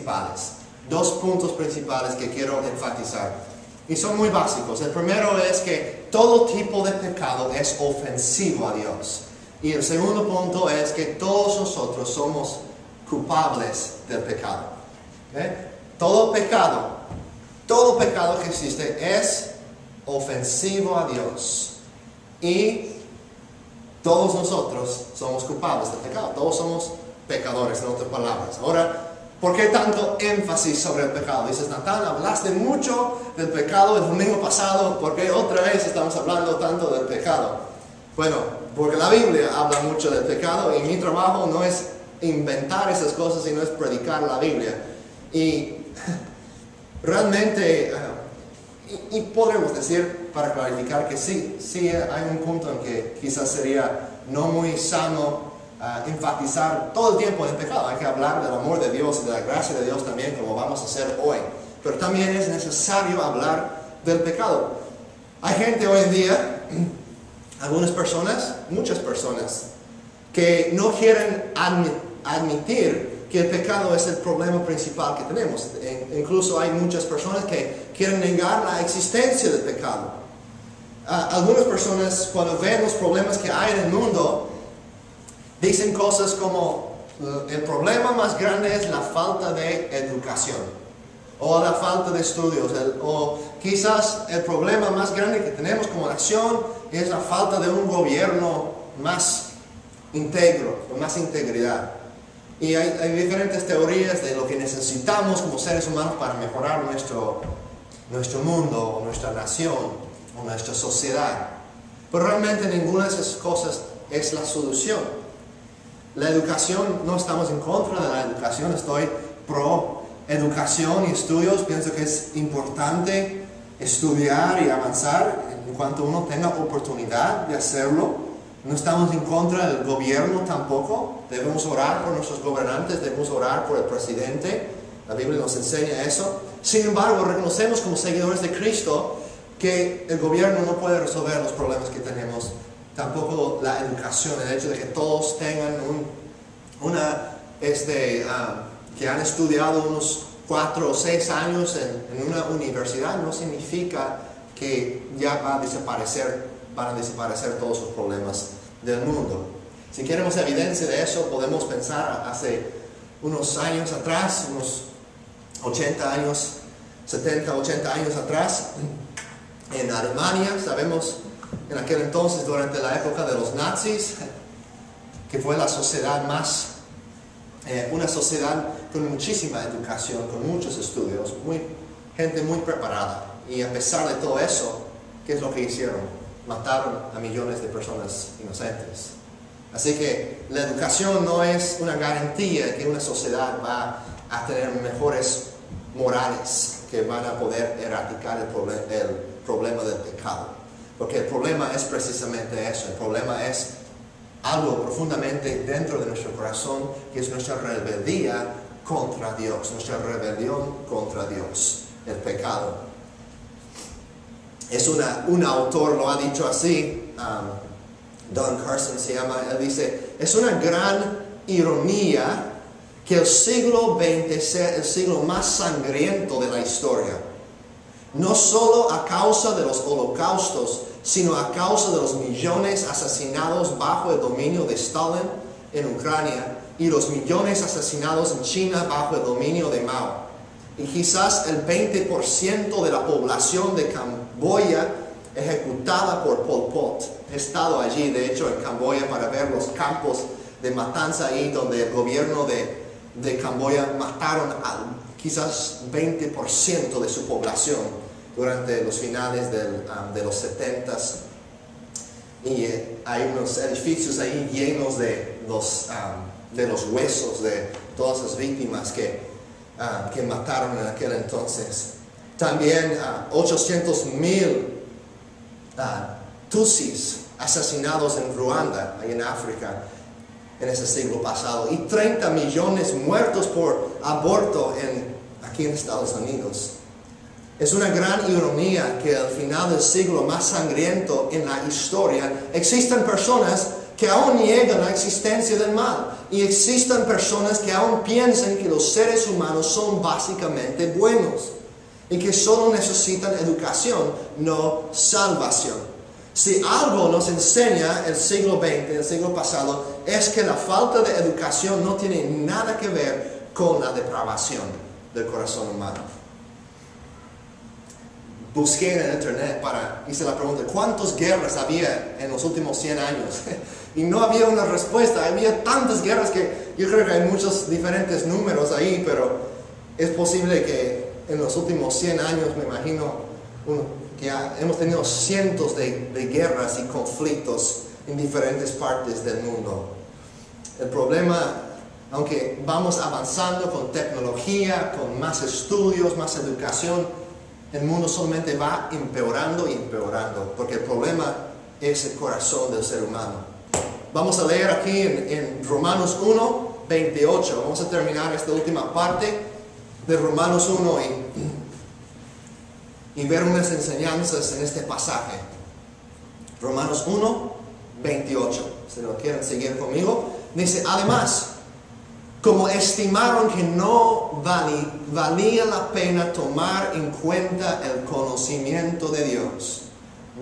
principales. Dos puntos principales que quiero enfatizar. Y son muy básicos. El primero es que todo tipo de pecado es ofensivo a Dios. Y el segundo punto es que todos nosotros somos culpables del pecado. Todo pecado que existe es ofensivo a Dios. Y todos nosotros somos culpables del pecado. Todos somos pecadores, en otras palabras. Ahora, ¿por qué tanto énfasis sobre el pecado? Dices, Natán, hablaste mucho del pecado el domingo pasado. ¿Por qué otra vez estamos hablando tanto del pecado? Bueno, porque la Biblia habla mucho del pecado y mi trabajo no es inventar esas cosas, sino es predicar la Biblia. Y realmente, y podremos decir, para clarificar, que sí hay un punto en que quizás sería no muy sano enfatizar todo el tiempo en el pecado. Hay que hablar del amor de Dios y de la gracia de Dios también, como vamos a hacer hoy. Pero también es necesario hablar del pecado. Hay gente hoy en día, algunas personas, muchas personas, que no quieren admitir que el pecado es el problema principal que tenemos. Incluso hay muchas personas que quieren negar la existencia del pecado. Algunas personas, cuando ven los problemas que hay en el mundo, dicen cosas como: el problema más grande es la falta de educación, o la falta de estudios, o quizás el problema más grande que tenemos como nación es la falta de un gobierno más íntegro, con más integridad. Y hay diferentes teorías de lo que necesitamos como seres humanos para mejorar nuestro mundo, o nuestra nación, o nuestra sociedad. Pero realmente ninguna de esas cosas es la solución. La educación, no estamos en contra de la educación, estoy pro educación y estudios. Pienso que es importante estudiar y avanzar en cuanto uno tenga oportunidad de hacerlo. No estamos en contra del gobierno tampoco. Debemos orar por nuestros gobernantes, debemos orar por el presidente. La Biblia nos enseña eso. Sin embargo, reconocemos como seguidores de Cristo que el gobierno no puede resolver los problemas que tenemos. Tampoco la educación, el hecho de que todos tengan que han estudiado unos 4 o 6 años en una universidad, no significa que ya van a desaparecer todos los problemas del mundo. Si queremos evidencia de eso, podemos pensar hace unos años atrás, unos 80 años, 70, 80 años atrás, en Alemania. Sabemos en aquel entonces, durante la época de los nazis, que fue la sociedad una sociedad con muchísima educación, con muchos estudios, gente muy preparada. Y a pesar de todo eso, ¿qué es lo que hicieron? Mataron a millones de personas inocentes. Así que la educación no es una garantía de que una sociedad va a tener mejores morales que van a poder erradicar el problema del pecado. Porque el problema es precisamente eso. El problema es algo profundamente dentro de nuestro corazón, que es nuestra rebeldía contra Dios, nuestra rebelión contra Dios, el pecado. Es un autor lo ha dicho así, Don Carson se llama, él dice: es una gran ironía que el siglo XX sea el siglo más sangriento de la historia. No solo a causa de los holocaustos, sino a causa de los millones asesinados bajo el dominio de Stalin en Ucrania y los millones asesinados en China bajo el dominio de Mao. Y quizás el 20% de la población de Camboya ejecutada por Pol Pot. He estado allí, de hecho, en Camboya para ver los campos de matanza ahí, donde el gobierno de Camboya mataron a quizás 20% de su población durante los finales de los 70s. Y hay unos edificios ahí llenos de los huesos de todas las víctimas que mataron en aquel entonces. También 800,000 Tutsis asesinados en Ruanda, ahí en África, en ese siglo pasado. Y 30 millones muertos por aborto aquí en Estados Unidos. Es una gran ironía que al final del siglo más sangriento en la historia existan personas que que aún niegan la existencia del mal. Y existen personas que aún piensan que los seres humanos son básicamente buenos y que solo necesitan educación, no salvación. Si algo nos enseña el siglo XX, el siglo pasado, es que la falta de educación no tiene nada que ver con la depravación del corazón humano. Busqué en internet hice la pregunta, ¿cuántas guerras había en los últimos 100 años? Y no había una respuesta, había tantas guerras que yo creo que hay muchos diferentes números ahí, pero es posible que en los últimos 100 años, me imagino, que hemos tenido cientos de guerras y conflictos en diferentes partes del mundo. El problema, aunque vamos avanzando con tecnología, con más estudios, más educación, el mundo solamente va empeorando y empeorando, porque el problema es el corazón del ser humano. Vamos a leer aquí en Romanos 1, 28. Vamos a terminar esta última parte de Romanos 1 y ver unas enseñanzas en este pasaje. Romanos 1, 28. Si lo quieren seguir conmigo. Dice, además, como estimaron que no valía la pena tomar en cuenta el conocimiento de Dios.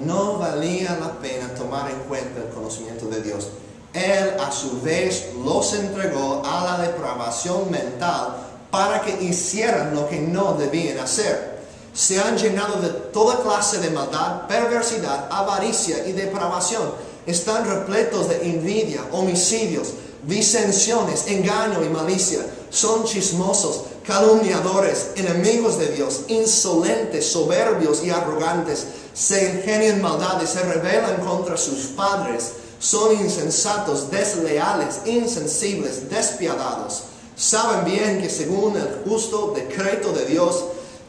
No valía la pena tomar en cuenta el conocimiento de Dios. Él a su vez los entregó a la depravación mental para que hicieran lo que no debían hacer. Se han llenado de toda clase de maldad, perversidad, avaricia y depravación. Están repletos de envidia, homicidios, disensiones, engaño y malicia. Son chismosos, calumniadores, enemigos de Dios, insolentes, soberbios y arrogantes. Se ingenian maldades, se rebelan contra sus padres. Son insensatos, desleales, insensibles, despiadados. Saben bien que según el justo decreto de Dios,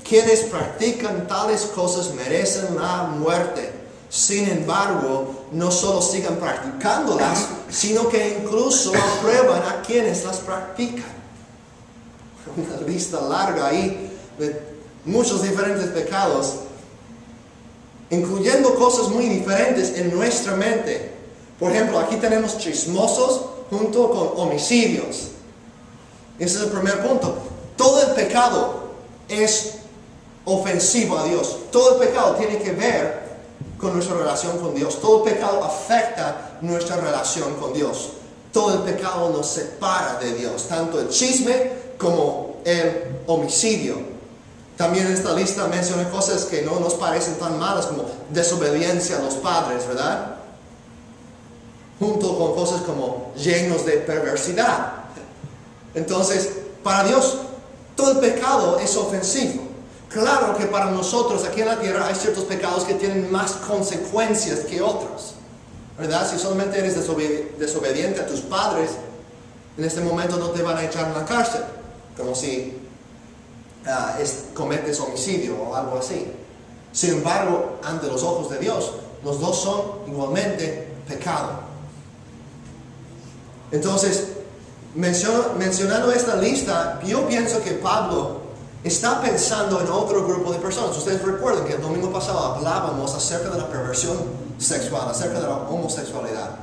quienes practican tales cosas merecen la muerte. Sin embargo, no solo sigan practicándolas, sino que incluso aprueban a quienes las practican. Una lista larga ahí de muchos diferentes pecados, incluyendo cosas muy diferentes en nuestra mente. Por ejemplo, aquí tenemos chismosos junto con homicidios. Ese es el primer punto. Todo el pecado es ofensivo a Dios. Todo el pecado tiene que ver con nuestra relación con Dios. Todo el pecado afecta nuestra relación con Dios. Todo el pecado nos separa de Dios. Tanto el chisme como el homicidio. También en esta lista menciona cosas que no nos parecen tan malas como desobediencia a los padres, ¿verdad? Junto con cosas como llenos de perversidad. Entonces, para Dios, todo el pecado es ofensivo. Claro que para nosotros aquí en la tierra hay ciertos pecados que tienen más consecuencias que otros, ¿verdad? Si solamente eres desobediente a tus padres, en este momento no te van a echar en la cárcel, como si cometes homicidio o algo así. Sin embargo, ante los ojos de Dios, los dos son igualmente pecado. Entonces, mencionando esta lista, yo pienso que Pablo está pensando en otro grupo de personas. Ustedes recuerdan que el domingo pasado hablábamos acerca de la perversión sexual, acerca de la homosexualidad.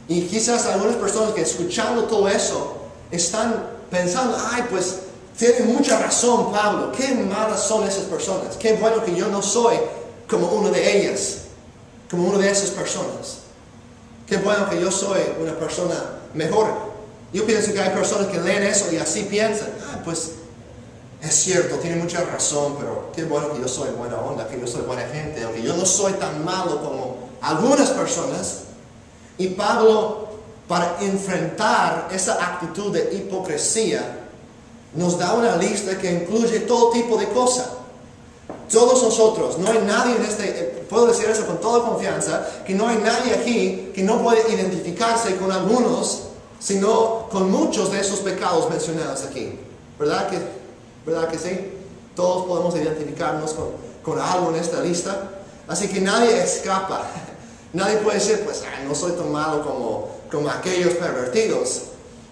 Y quizás algunas personas que escuchando todo eso están pensando, ay, pues tiene mucha razón Pablo, qué malas son esas personas, qué bueno que yo no soy como una de ellas, como una de esas personas. Qué bueno que yo soy una persona mejor. Yo pienso que hay personas que leen eso y así piensan, pues es cierto, tiene mucha razón, pero qué bueno que yo soy buena onda, que yo soy buena gente, o que yo no soy tan malo como algunas personas. Y Pablo, para enfrentar esa actitud de hipocresía, nos da una lista que incluye todo tipo de cosas. Todos nosotros, no hay nadie en puedo decir eso con toda confianza, que no hay nadie aquí que no puede identificarse con algunos, sino con muchos de esos pecados mencionados aquí. ¿Verdad que sí? Todos podemos identificarnos con algo en esta lista. Así que nadie escapa. Nadie puede decir, pues, no soy tan malo como aquellos pervertidos.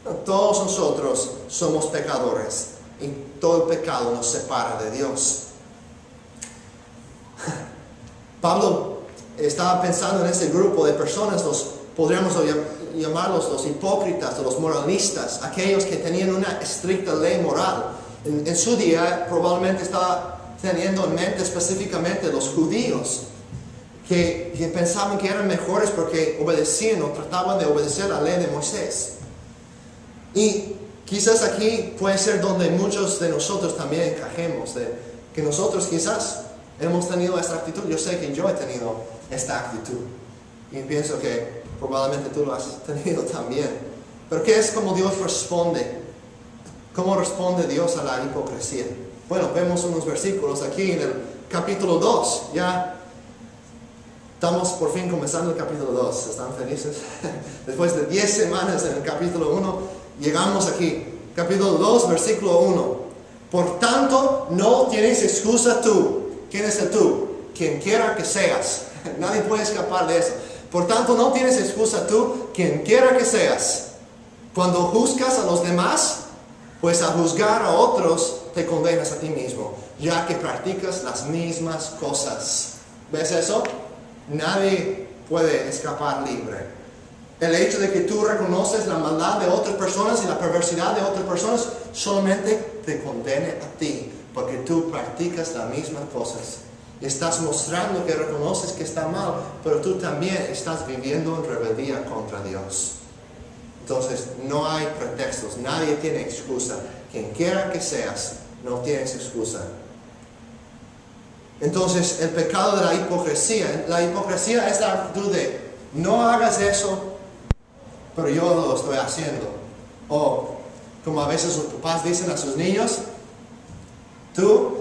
No, todos nosotros somos pecadores. Y todo el pecado nos separa de Dios. Pablo estaba pensando en ese grupo de personas, podríamos llamarlos los hipócritas o los moralistas, aquellos que tenían una estricta ley moral. En su día probablemente estaba teniendo en mente específicamente los judíos, que pensaban que eran mejores porque obedecían o trataban de obedecer la ley de Moisés. Y quizás aquí puede ser donde muchos de nosotros también encajemos, que nosotros quizás hemos tenido esta actitud. Yo sé que yo he tenido esta actitud y pienso que probablemente tú lo has tenido también. Pero ¿qué es como Dios responde? ¿Cómo responde Dios a la hipocresía? Bueno, vemos unos versículos aquí en el capítulo 2. Ya estamos por fin comenzando el capítulo 2. ¿Están felices? Después de 10 semanas en el capítulo 1, llegamos aquí. Capítulo 2, versículo 1. Por tanto, no tienes excusa tú. ¿Quién es el tú? Quien quiera que seas. Nadie puede escapar de eso. Por tanto, no tienes excusa tú, quien quiera que seas. Cuando juzgas a los demás, pues a juzgar a otros te condenas a ti mismo, ya que practicas las mismas cosas. ¿Ves eso? Nadie puede escapar libre. El hecho de que tú reconoces la maldad de otras personas y la perversidad de otras personas solamente te condena a ti, porque tú practicas las mismas cosas. Estás mostrando que reconoces que está mal, pero tú también estás viviendo en rebeldía contra Dios. Entonces, no hay pretextos, nadie tiene excusa. Quien quiera que seas, no tienes excusa. Entonces, el pecado de la hipocresía es la actitud de no hagas eso, pero yo lo estoy haciendo. O, como a veces los papás dicen a sus niños, tú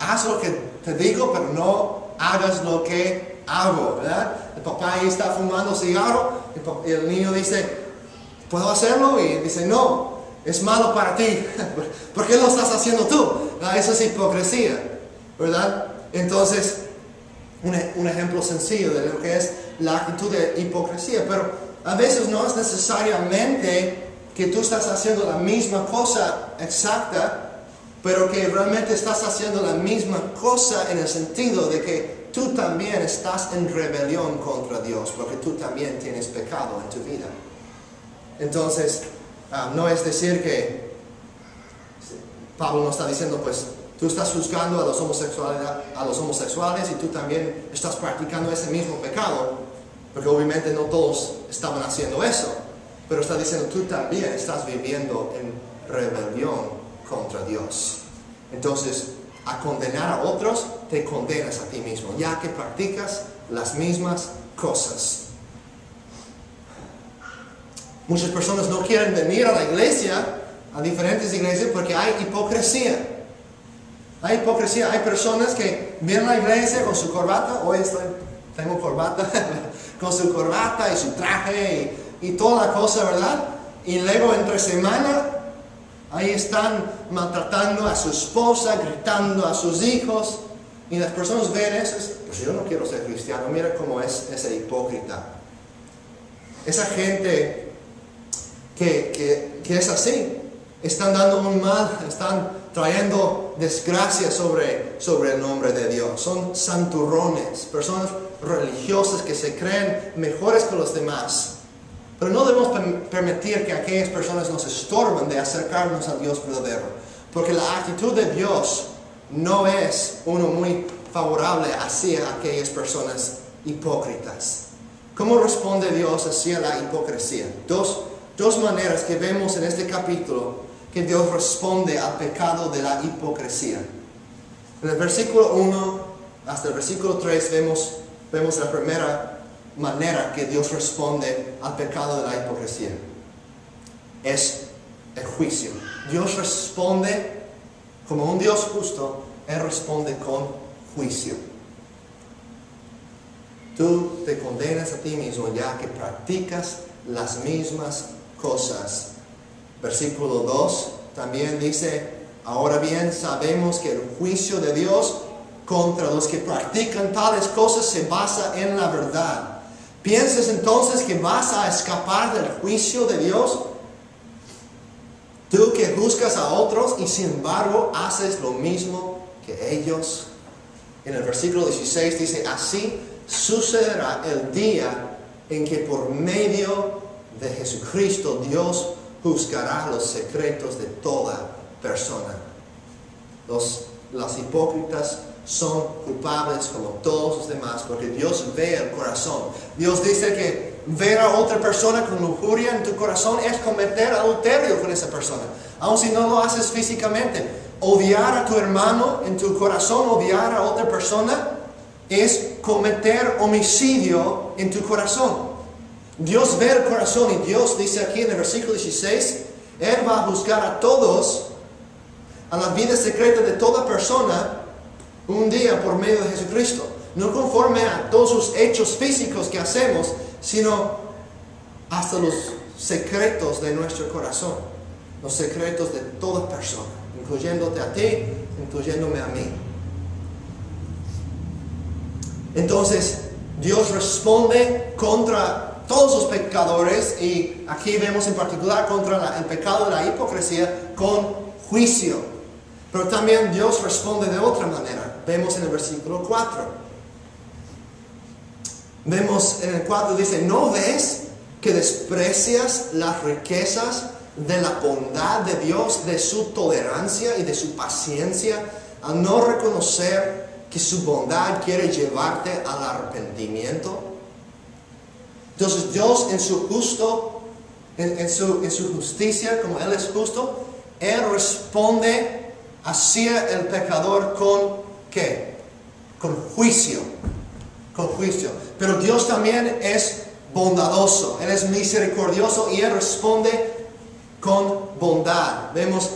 haz lo que te digo, pero no hagas lo que hago, ¿verdad? El papá ahí está fumando cigarro y el niño dice, ¿puedo hacerlo? Y dice, no, es malo para ti. ¿Por qué lo estás haciendo tú? Eso es hipocresía, ¿verdad? Entonces, un ejemplo sencillo de lo que es la actitud de hipocresía. Pero a veces no es necesariamente que tú estás haciendo la misma cosa exacta, pero que realmente estás haciendo la misma cosa en el sentido de que tú también estás en rebelión contra Dios, porque tú también tienes pecado en tu vida. Entonces, no es decir que Pablo no está diciendo, pues, tú estás juzgando a los homosexuales y tú también estás practicando ese mismo pecado, porque obviamente no todos estaban haciendo eso, pero está diciendo, tú también estás viviendo en rebelión contra Dios. Entonces, a condenar a otros, te condenas a ti mismo, ya que practicas las mismas cosas. Muchas personas no quieren venir a la iglesia, a diferentes iglesias, porque hay hipocresía. Hay hipocresía, hay personas que vienen a la iglesia con su corbata, hoy tengo corbata, con su corbata y su traje y toda la cosa, ¿verdad? Y luego entre semana, ahí están maltratando a su esposa, gritando a sus hijos, y las personas ven eso, pues yo no quiero ser cristiano, mira cómo es ese hipócrita. Esa gente que es así, están dando un mal, están trayendo desgracia sobre el nombre de Dios. Son santurrones, personas religiosas que se creen mejores que los demás. Pero no debemos permitir que aquellas personas nos estorben de acercarnos al Dios verdadero, porque la actitud de Dios no es uno muy favorable hacia aquellas personas hipócritas. ¿Cómo responde Dios hacia la hipocresía? Dos maneras que vemos en este capítulo que Dios responde al pecado de la hipocresía. En el versículo 1 hasta el versículo 3 vemos la primera manera que Dios responde al pecado de la hipocresía. Es el juicio. Dios responde como un Dios justo, Él responde con juicio. Tú te condenas a ti mismo ya que practicas las mismas cosas. Versículo 2 también dice, ahora bien sabemos que el juicio de Dios contra los que practican tales cosas se basa en la verdad. ¿Piensas entonces que vas a escapar del juicio de Dios? Tú que juzgas a otros y sin embargo haces lo mismo que ellos. En el versículo 16 dice, así sucederá el día en que por medio de Jesucristo Dios juzgará los secretos de toda persona. Los hipócritas son culpables como todos los demás, porque Dios ve el corazón. Dios dice que ver a otra persona con lujuria en tu corazón es cometer adulterio con esa persona, aun si no lo haces físicamente. Odiar a tu hermano en tu corazón, odiar a otra persona, es cometer homicidio en tu corazón. Dios ve el corazón, y Dios dice aquí en el versículo 16, Él va a juzgar a todos, a la vida secreta de toda persona, un día por medio de Jesucristo. No conforme a todos los hechos físicos que hacemos, sino hasta los secretos de nuestro corazón. Los secretos de toda persona, incluyéndote a ti, incluyéndome a mí. Entonces, Dios responde contra todos los pecadores, y aquí vemos en particular contra el pecado de la hipocresía con juicio. Pero también Dios responde de otra manera. Vemos en el versículo 4. Vemos en el 4, dice: ¿no ves que desprecias las riquezas de la bondad de Dios, de su tolerancia y de su paciencia, al no reconocer que su bondad quiere llevarte al arrepentimiento? Entonces Dios en su justicia, como Él es justo, Él responde hacia el pecador con ¿qué? Con juicio. Con juicio. Pero Dios también es bondadoso, Él es misericordioso, y Él responde con bondad. Vemos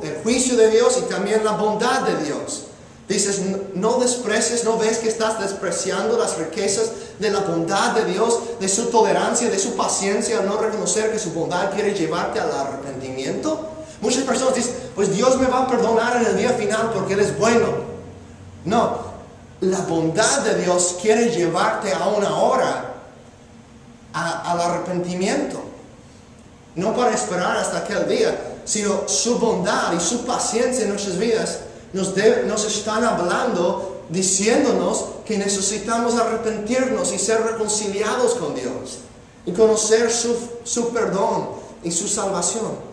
el juicio de Dios y también la bondad de Dios. Dices, no desprecies, no ves que estás despreciando las riquezas de la bondad de Dios, de su tolerancia, de su paciencia, al no reconocer que su bondad quiere llevarte al arrepentimiento. Muchas personas dicen, pues Dios me va a perdonar en el día final porque Él es bueno. No, la bondad de Dios quiere llevarte a una hora al arrepentimiento. No para esperar hasta aquel día, sino su bondad y su paciencia en nuestras vidas nos están hablando, diciéndonos que necesitamos arrepentirnos y ser reconciliados con Dios y conocer su perdón y su salvación.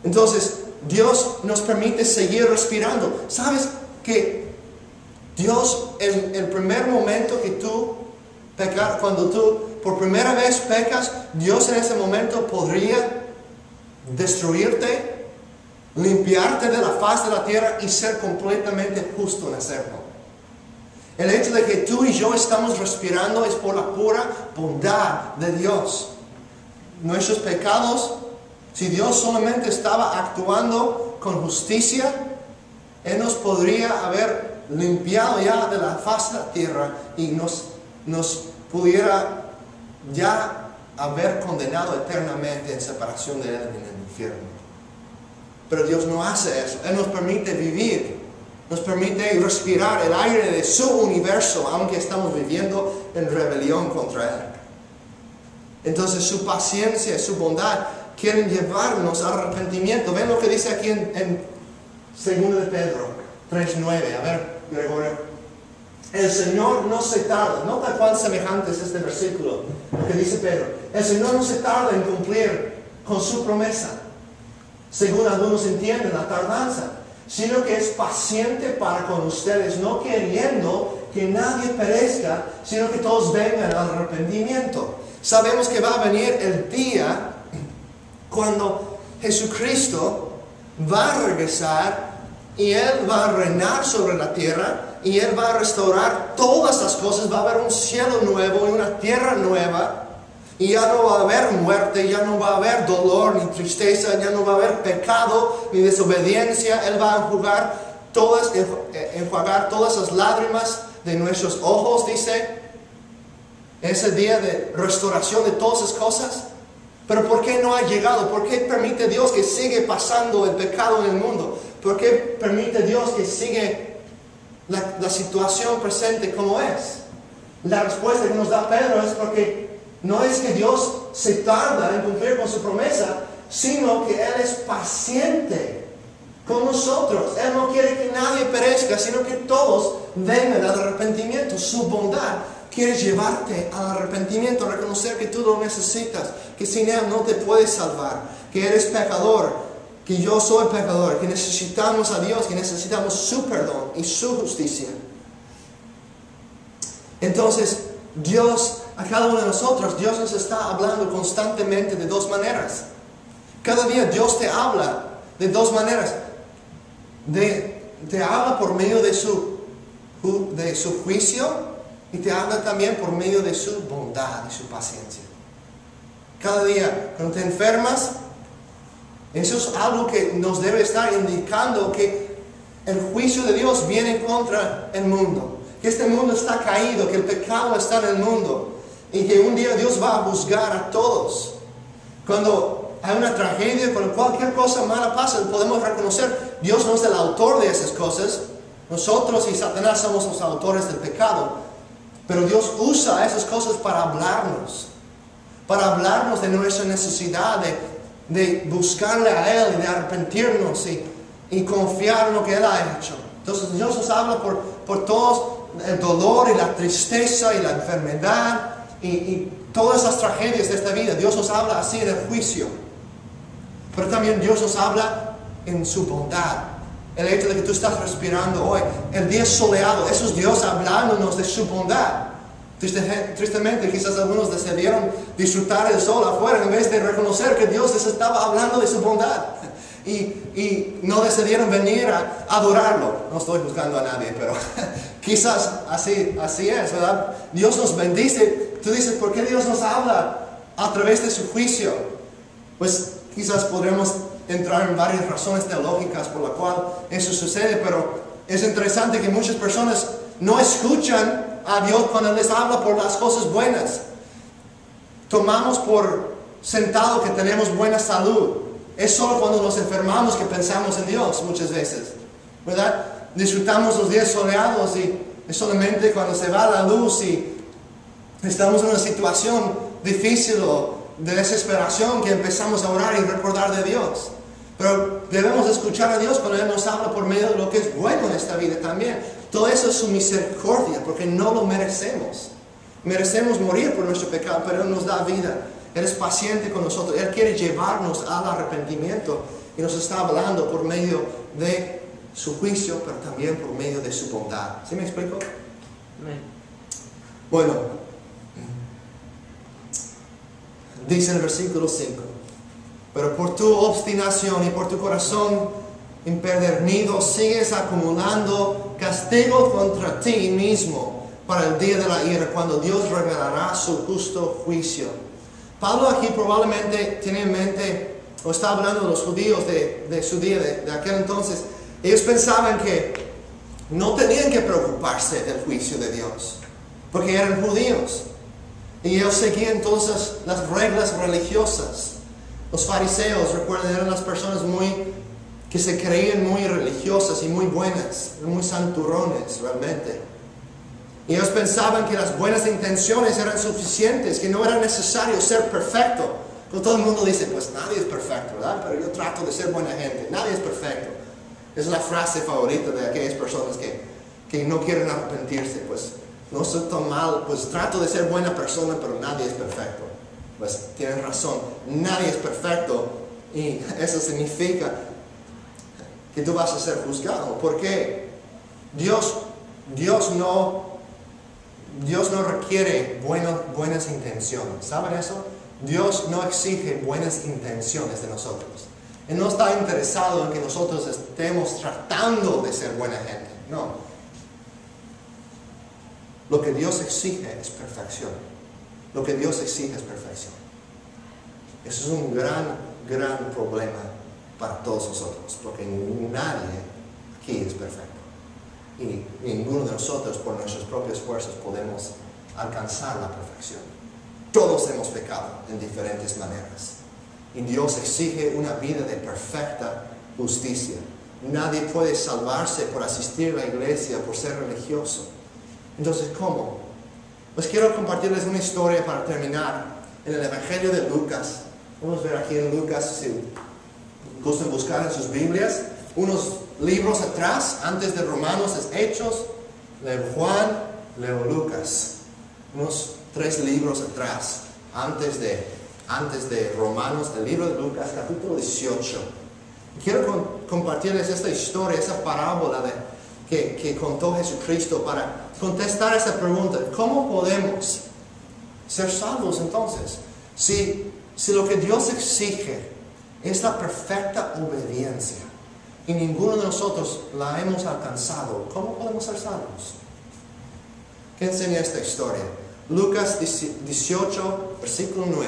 Entonces, Dios nos permite seguir respirando. ¿Sabes que Dios, en el primer momento que tú pecas, cuando tú por primera vez pecas, Dios en ese momento podría destruirte, limpiarte de la faz de la tierra y ser completamente justo en hacerlo? El hecho de que tú y yo estamos respirando es por la pura bondad de Dios. Nuestros pecados, si Dios solamente estaba actuando con justicia, Él nos podría haber limpiado ya de la faz de la tierra y nos pudiera ya haber condenado eternamente en separación de Él en el infierno. Pero Dios no hace eso. Él nos permite vivir, nos permite respirar el aire de su universo, aunque estamos viviendo en rebelión contra Él. Entonces su paciencia y su bondad quieren llevarnos al arrepentimiento. Ven lo que dice aquí en 2 de Pedro 3:9. A ver, Gregorio. El Señor no se tarda. Nota cuán semejante es este versículo, lo que dice Pedro. El Señor no se tarda en cumplir con su promesa, según algunos entienden la tardanza, sino que es paciente para con ustedes, no queriendo que nadie perezca, sino que todos vengan al arrepentimiento. Sabemos que va a venir el día cuando Jesucristo va a regresar y Él va a reinar sobre la tierra y Él va a restaurar todas las cosas. Va a haber un cielo nuevo y una tierra nueva, y ya no va a haber muerte, ya no va a haber dolor ni tristeza, ya no va a haber pecado ni desobediencia. Él va a enjuagar todas las lágrimas de nuestros ojos, dice. Ese día de restauración de todas esas cosas. Pero ¿por qué no ha llegado? ¿Por qué permite Dios que sigue pasando el pecado en el mundo? ¿Por qué permite Dios que sigue la situación presente como es? La respuesta que nos da Pedro es porque no es que Dios se tarda en cumplir con su promesa, sino que Él es paciente con nosotros. Él no quiere que nadie perezca, sino que todos vengan al arrepentimiento. Su bondad quiere llevarte al arrepentimiento, reconocer que tú lo necesitas, que sin Él no te puedes salvar, que eres pecador, que yo soy pecador, que necesitamos a Dios, que necesitamos su perdón y su justicia. Entonces, Dios, a cada uno de nosotros, Dios nos está hablando constantemente de dos maneras. Cada día Dios te habla de dos maneras. Te habla por medio de su juicio y te habla también por medio de su bondad y su paciencia. Cada día, cuando te enfermas, eso es algo que nos debe estar indicando que el juicio de Dios viene contra el mundo. Que este mundo está caído, que el pecado está en el mundo. Y que un día Dios va a juzgar a todos. Cuando hay una tragedia, cuando cualquier cosa mala pasa, podemos reconocer, Dios no es el autor de esas cosas. Nosotros y Satanás somos los autores del pecado. Pero Dios usa esas cosas para hablarnos. Para hablarnos de nuestra necesidad de buscarle a Él y de arrepentirnos y confiar en lo que Él ha hecho. Entonces Dios nos habla por todo el dolor y la tristeza y la enfermedad y todas esas tragedias de esta vida. Dios nos habla así en el juicio. Pero también Dios nos habla en su bondad. El hecho de que tú estás respirando hoy, el día soleado, eso es Dios hablándonos de su bondad. Tristemente, quizás algunos decidieron disfrutar el sol afuera en vez de reconocer que Dios les estaba hablando de su bondad. Y no decidieron venir a adorarlo. No estoy juzgando a nadie, pero quizás así es, ¿verdad? Dios nos bendice. Tú dices, ¿por qué Dios nos habla a través de su juicio? Pues quizás podremos entrar en varias razones teológicas por la cual eso sucede, pero es interesante que muchas personas no escuchan a Dios cuando les habla por las cosas buenas. Tomamos por sentado que tenemos buena salud. Es solo cuando nos enfermamos que pensamos en Dios muchas veces, ¿verdad? Disfrutamos los días soleados y es solamente cuando se va la luz y estamos en una situación difícil o de desesperación que empezamos a orar y recordar de Dios. Pero debemos escuchar a Dios cuando Él nos habla por medio de lo que es bueno en esta vida también. Todo eso es su misericordia, porque no lo merecemos. Merecemos morir por nuestro pecado, pero Él nos da vida. Él es paciente con nosotros. Él quiere llevarnos al arrepentimiento y nos está hablando por medio de su juicio, pero también por medio de su bondad. ¿Sí me explico? Amén. Bueno, dice en el versículo 5, pero por tu obstinación y por tu corazón empedernido sigues acumulando castigo contra ti mismo para el día de la ira, cuando Dios revelará su justo juicio. Pablo aquí probablemente tiene en mente, o está hablando de los judíos de su día, de aquel entonces. Ellos pensaban que no tenían que preocuparse del juicio de Dios, porque eran judíos. Y ellos seguían todas las reglas religiosas. Los fariseos, recuerden, eran las personas que se creían muy religiosas y muy buenas, muy santurrones realmente. Y ellos pensaban que las buenas intenciones eran suficientes, que no era necesario ser perfecto. Como todo el mundo dice, pues nadie es perfecto, ¿verdad? Pero yo trato de ser buena gente, nadie es perfecto. Es la frase favorita de aquellas personas que no quieren arrepentirse. Pues no soy tan mal, pues trato de ser buena persona, pero nadie es perfecto. Pues tienen razón, nadie es perfecto. Y eso significa que tú vas a ser juzgado. Porque Dios no requiere buenas intenciones. ¿Saben eso? Dios no exige buenas intenciones de nosotros. Él no está interesado en que nosotros estemos tratando de ser buena gente. No. Lo que Dios exige es perfección. Lo que Dios exige es perfección. Eso es un gran problema para todos nosotros, porque nadie aquí es perfecto. Y ninguno de nosotros, por nuestras propias fuerzas, podemos alcanzar la perfección. Todos hemos pecado en diferentes maneras. Y Dios exige una vida de perfecta justicia. Nadie puede salvarse por asistir a la iglesia, por ser religioso. Entonces, ¿cómo? Pues quiero compartirles una historia para terminar. En el Evangelio de Lucas. Vamos a ver aquí en Lucas, si gustan buscar en sus Biblias, unos libros atrás, antes de Romanos, es Hechos, leo Juan, leo Lucas. unos 3 libros atrás, antes de Romanos, el libro de Lucas, capítulo 18. Quiero compartirles esta historia, esa parábola que contó Jesucristo para contestar esa pregunta. ¿Cómo podemos ser salvos entonces? Si lo que Dios exige es la perfecta obediencia y ninguno de nosotros la hemos alcanzado, ¿cómo podemos ser salvos? ¿Qué enseña esta historia? Lucas 18, versículo 9.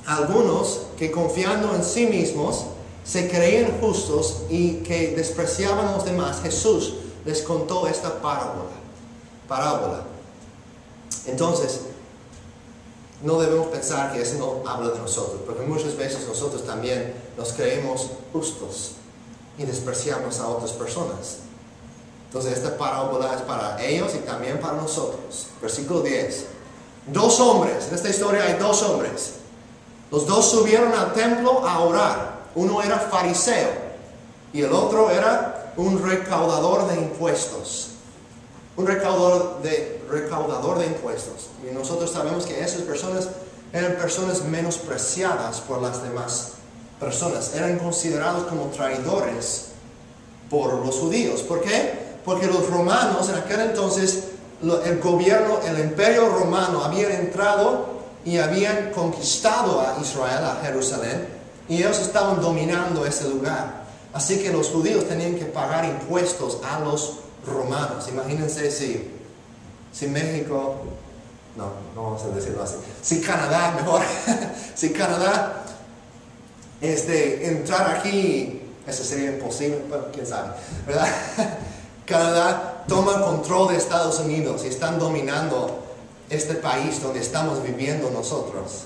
Algunos que confiando en sí mismos se creían justos y que despreciaban a los demás, Jesús les contó esta parábola. Entonces, no debemos pensar que eso no habla de nosotros, porque muchas veces nosotros también nos creemos justos y despreciamos a otras personas. Entonces, esta parábola es para ellos y también para nosotros. Versículo 10. 2 hombres, en esta historia hay 2 hombres. Los 2 subieron al templo a orar. Uno era fariseo y el otro era un recaudador de impuestos. Un recaudador de impuestos. Y nosotros sabemos que esas personas eran personas menospreciadas por las demás personas. Eran considerados como traidores por los judíos. ¿Por qué? Porque los romanos en aquel entonces, el imperio romano había entrado y habían conquistado a Israel, a Jerusalén, y ellos estaban dominando ese lugar. Así que los judíos tenían que pagar impuestos a los romanos. Imagínense si México, no vamos a decirlo así, si Canadá, mejor, si Canadá entrar aquí, eso sería imposible, bueno, quién sabe, ¿verdad? Canadá toma control de Estados Unidos y están dominando este país donde estamos viviendo nosotros.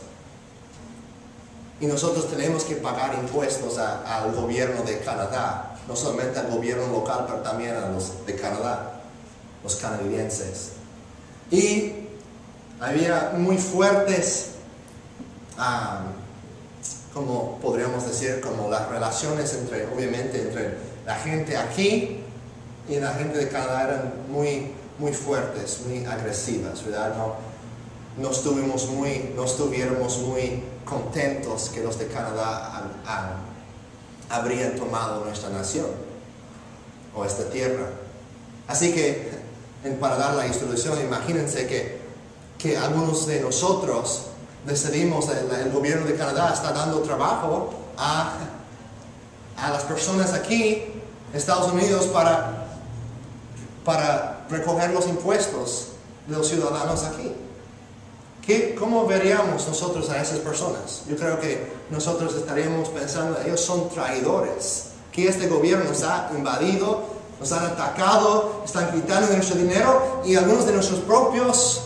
Y nosotros tenemos que pagar impuestos al gobierno de Canadá, no solamente al gobierno local, pero también a los de Canadá, los canadienses. Y había muy fuertes, como podríamos decir, como las relaciones entre la gente aquí y la gente de Canadá eran muy fuertes, muy agresivas, ¿verdad? No estuviéramos muy contentos que los de Canadá habrían tomado nuestra nación o esta tierra. Así que, para dar la introducción, imagínense que algunos de nosotros decidimos, el gobierno de Canadá está dando trabajo a las personas aquí, Estados Unidos, para recoger los impuestos de los ciudadanos aquí. ¿Cómo veríamos nosotros a esas personas? Yo creo que nosotros estaríamos pensando, ellos son traidores, que este gobierno nos ha invadido, nos han atacado, están quitando nuestro dinero, y algunos de nuestros propios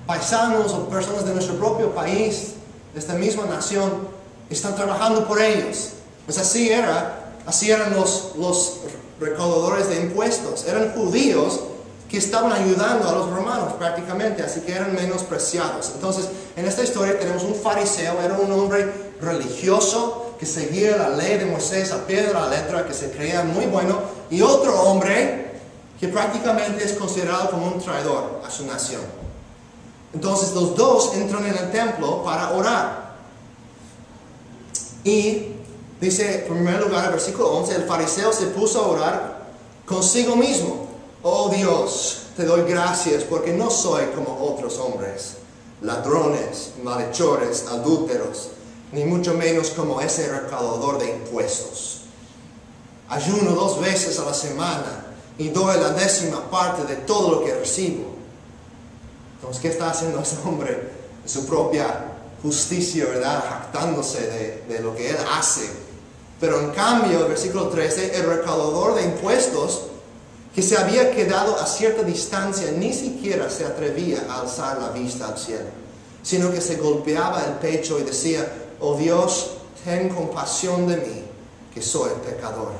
paisanos o personas de nuestro propio país, de esta misma nación, están trabajando por ellos. Pues así eran los recaudadores de impuestos, eran judíos que estaban ayudando a los romanos prácticamente, así que eran menospreciados. Entonces, en esta historia tenemos un fariseo, era un hombre religioso que seguía la ley de Moisés a pie de la letra, que se creía muy bueno, y otro hombre que prácticamente es considerado como un traidor a su nación. Entonces, los 2 entran en el templo para orar. Y dice, en primer lugar, el versículo 11, el fariseo se puso a orar consigo mismo. Oh Dios, te doy gracias porque no soy como otros hombres, ladrones, malhechores, adúlteros, ni mucho menos como ese recaudador de impuestos. Ayuno 2 veces a la semana y doy la 10ª parte de todo lo que recibo. Entonces, ¿qué está haciendo ese hombre? Su propia justicia, ¿verdad? Jactándose de lo que él hace. Pero en cambio, el versículo 13, el recaudador de impuestos, que se había quedado a cierta distancia, ni siquiera se atrevía a alzar la vista al cielo, sino que se golpeaba el pecho y decía, oh Dios, ten compasión de mí, que soy pecador.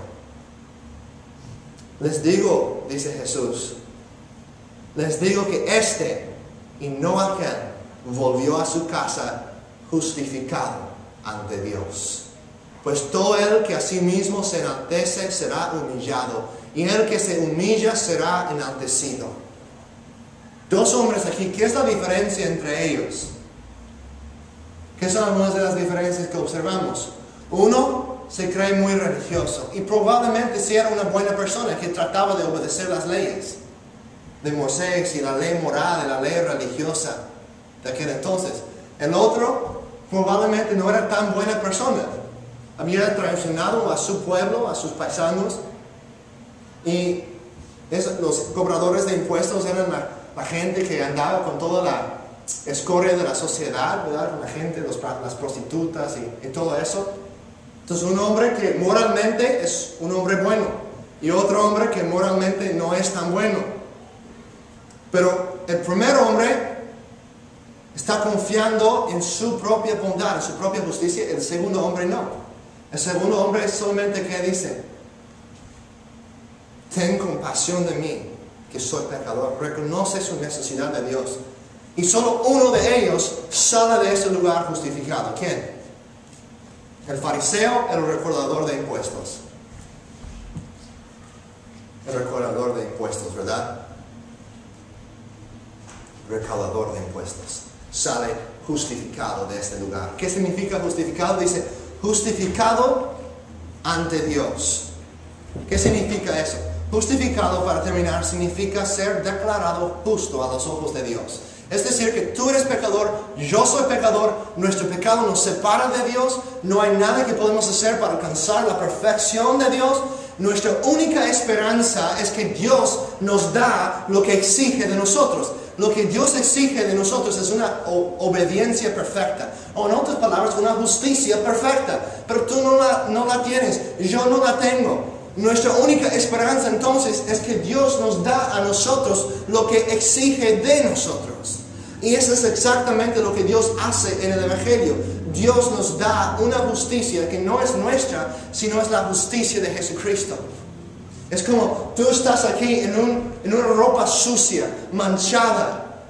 Les digo, dice Jesús, les digo que y no aquel volvió a su casa justificado ante Dios. Pues todo el que a sí mismo se enaltece será humillado, y el que se humilla será enaltecido. Dos hombres aquí, ¿qué es la diferencia entre ellos? ¿Qué son algunas de las diferencias que observamos? Uno se cree muy religioso y probablemente sí era una buena persona que trataba de obedecer las leyes de Moisés y la ley moral, la ley religiosa de aquel entonces. El otro probablemente no era tan buena persona. Había traicionado a su pueblo, a sus paisanos, y los cobradores de impuestos eran la gente que andaba con toda la escoria de la sociedad, ¿verdad? La gente, las prostitutas y todo eso. Entonces un hombre que moralmente es un hombre bueno y otro hombre que moralmente no es tan bueno. Pero el primer hombre está confiando en su propia bondad, en su propia justicia. El segundo hombre no. El segundo hombre solamente que dice: ten compasión de mí, que soy pecador. Reconoce su necesidad de Dios. Y solo uno de ellos sale de ese lugar justificado. ¿Quién? El fariseo, el recaudador de impuestos. El recaudador de impuestos, ¿verdad? Recaudador de impuestos. Sale justificado de este lugar. ¿Qué significa justificado? Dice, justificado ante Dios. ¿Qué significa eso? Justificado, para terminar, significa ser declarado justo a los ojos de Dios. Es decir, que tú eres pecador, yo soy pecador, nuestro pecado nos separa de Dios, no hay nada que podemos hacer para alcanzar la perfección de Dios. Nuestra única esperanza es que Dios nos da lo que exige de nosotros. Lo que Dios exige de nosotros es una obediencia perfecta. O en otras palabras, una justicia perfecta. Pero tú no la tienes, yo no la tengo. Nuestra única esperanza entonces es que Dios nos da a nosotros lo que exige de nosotros. Y eso es exactamente lo que Dios hace en el Evangelio. Dios nos da una justicia que no es nuestra, sino es la justicia de Jesucristo. Es como tú estás aquí en una ropa sucia, manchada.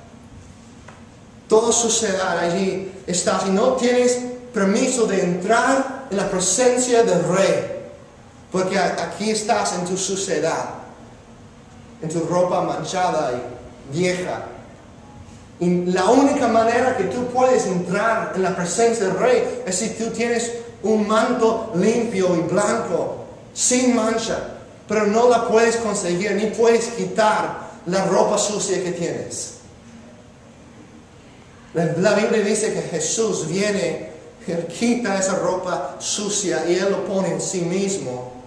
Toda suciedad allí estás y no tienes permiso de entrar en la presencia del Rey. Porque aquí estás en tu suciedad, en tu ropa manchada y vieja. Y la única manera que tú puedes entrar en la presencia del Rey es si tú tienes un manto limpio y blanco, sin mancha. Pero no la puedes conseguir, ni puedes quitar la ropa sucia que tienes. La Biblia dice que Jesús viene, Él quita esa ropa sucia y Él lo pone en sí mismo.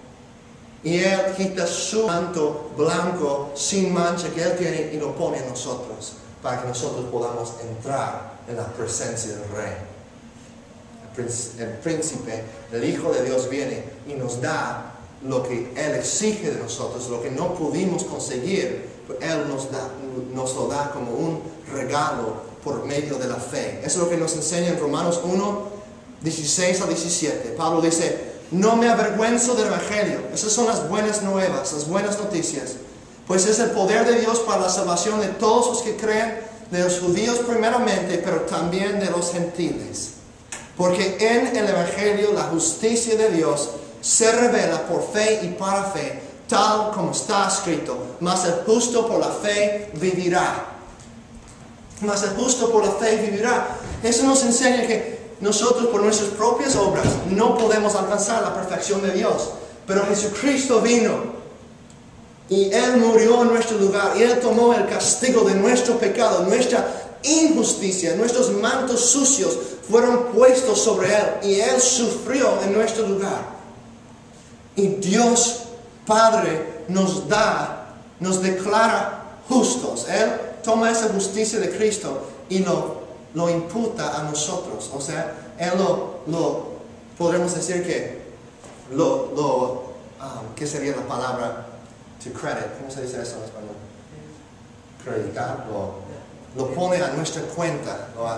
Y Él quita su manto blanco sin mancha que Él tiene y lo pone en nosotros, para que nosotros podamos entrar en la presencia del Rey. El príncipe, el Hijo de Dios viene y nos da lo que Él exige de nosotros, lo que no pudimos conseguir, Él nos lo da como un regalo por medio de la fe. Eso es lo que nos enseña en Romanos 1, 16 a 17. Pablo dice: no me avergüenzo del Evangelio. Esas son las buenas nuevas, las buenas noticias. Pues es el poder de Dios para la salvación de todos los que creen, de los judíos primeramente, pero también de los gentiles. Porque en el Evangelio la justicia de Dios se revela por fe y para fe, tal como está escrito: mas el justo por la fe vivirá. Mas el justo por la fe vivirá. Eso nos enseña que nosotros por nuestras propias obras no podemos alcanzar la perfección de Dios. Pero Jesucristo vino y Él murió en nuestro lugar. Y Él tomó el castigo de nuestro pecado, nuestra injusticia, nuestros mantos sucios fueron puestos sobre Él. Y Él sufrió en nuestro lugar. Y Dios Padre nos declara justos. Él toma esa justicia de Cristo y lo imputa a nosotros. O sea, Él podremos decir que ¿qué sería la palabra? To credit. ¿Cómo se dice eso en español? Acreditar. Lo pone a nuestra cuenta. Lo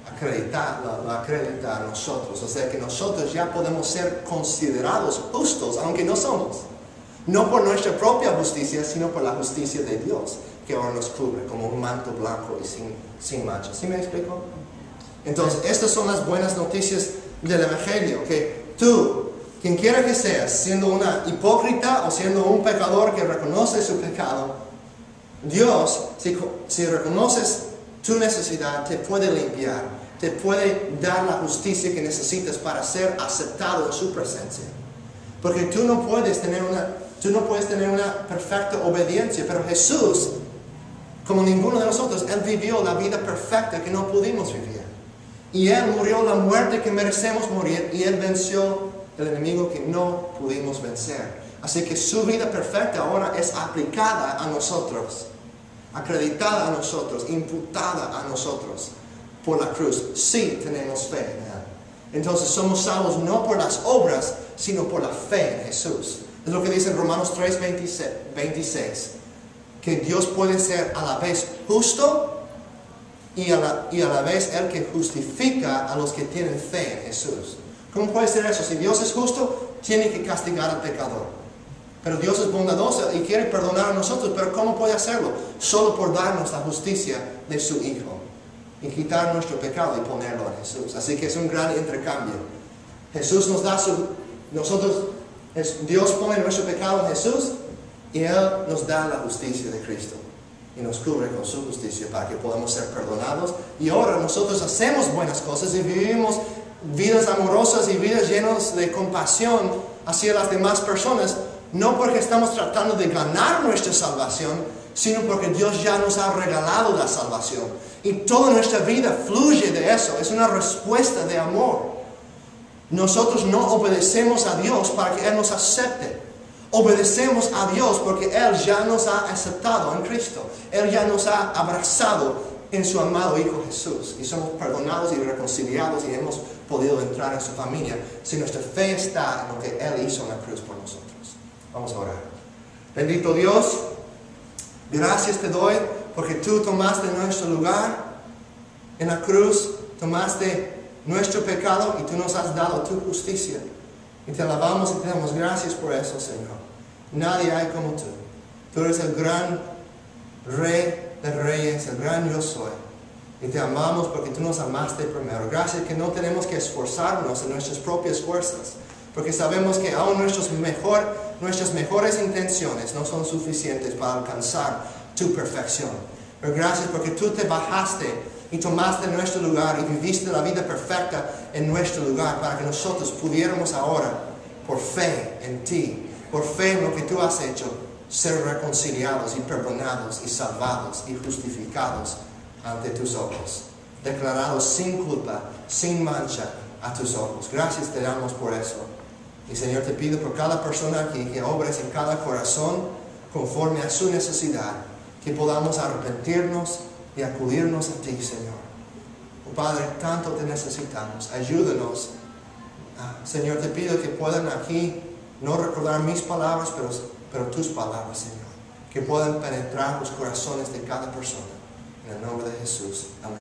acredita a nosotros. O sea que nosotros ya podemos ser considerados justos, aunque no somos. No por nuestra propia justicia, sino por la justicia de Dios, que ahora nos cubre como un manto blanco y sin mancha. ¿Sí me explico? Entonces, estas son las buenas noticias del Evangelio. Que tú, quien quiera que seas, siendo una hipócrita o siendo un pecador que reconoce su pecado, Dios, si reconoces tu necesidad, te puede limpiar, te puede dar la justicia que necesitas para ser aceptado en su presencia. Porque tú no puedes tener una perfecta obediencia, pero Jesús, como ninguno de nosotros, Él vivió la vida perfecta que no pudimos vivir. Y Él murió la muerte que merecemos morir, y Él venció el enemigo que no pudimos vencer. Así que su vida perfecta ahora es aplicada a nosotros, acreditada a nosotros, imputada a nosotros por la cruz. Sí tenemos fe en Él. Entonces somos salvos no por las obras, sino por la fe en Jesús. Es lo que dice en Romanos 3, 26. Que Dios puede ser a la vez justo y a la vez el que justifica a los que tienen fe en Jesús. ¿Cómo puede ser eso? Si Dios es justo, tiene que castigar al pecador. Pero Dios es bondadoso y quiere perdonar a nosotros. Pero ¿cómo puede hacerlo? Solo por darnos la justicia de su Hijo y quitar nuestro pecado y ponerlo en Jesús. Así que es un gran intercambio. Jesús nos da Dios pone nuestro pecado en Jesús y Él nos da la justicia de Cristo. Y nos cubre con su justicia para que podamos ser perdonados. Y ahora nosotros hacemos buenas cosas y vivimos vidas amorosas y vidas llenas de compasión hacia las demás personas. No porque estamos tratando de ganar nuestra salvación, sino porque Dios ya nos ha regalado la salvación. Y toda nuestra vida fluye de eso. Es una respuesta de amor. Nosotros no obedecemos a Dios para que Él nos acepte. Obedecemos a Dios porque Él ya nos ha aceptado en Cristo. Él ya nos ha abrazado en su amado Hijo Jesús. Y somos perdonados y reconciliados y hemos podido entrar en su familia si nuestra fe está en lo que Él hizo en la cruz por nosotros. Vamos a orar. Bendito Dios, gracias te doy porque tú tomaste nuestro lugar en la cruz, tomaste nuestro pecado y tú nos has dado tu justicia. Y te alabamos y te damos gracias por eso, Señor. Nadie hay como tú. Tú eres el gran Rey de Reyes, el gran yo soy. Y te amamos porque tú nos amaste primero. Gracias que no tenemos que esforzarnos en nuestras propias fuerzas. Porque sabemos que aún nuestras mejores intenciones no son suficientes para alcanzar tu perfección. Pero gracias porque tú te bajaste y tomaste nuestro lugar y viviste la vida perfecta en nuestro lugar para que nosotros pudiéramos ahora, por fe en ti, por fe en lo que tú has hecho, ser reconciliados y perdonados y salvados y justificados ante tus ojos, declarados sin culpa, sin mancha a tus ojos. Gracias te damos por eso. Y Señor, te pido por cada persona aquí que obres en cada corazón conforme a su necesidad, que podamos arrepentirnos y acudirnos a ti, Señor. Oh Padre, tanto te necesitamos. Ayúdanos. Señor, te pido que puedan aquí no recordar mis palabras, pero tus palabras, Señor. Que puedan penetrar los corazones de cada persona. En el nombre de Jesús. Amén.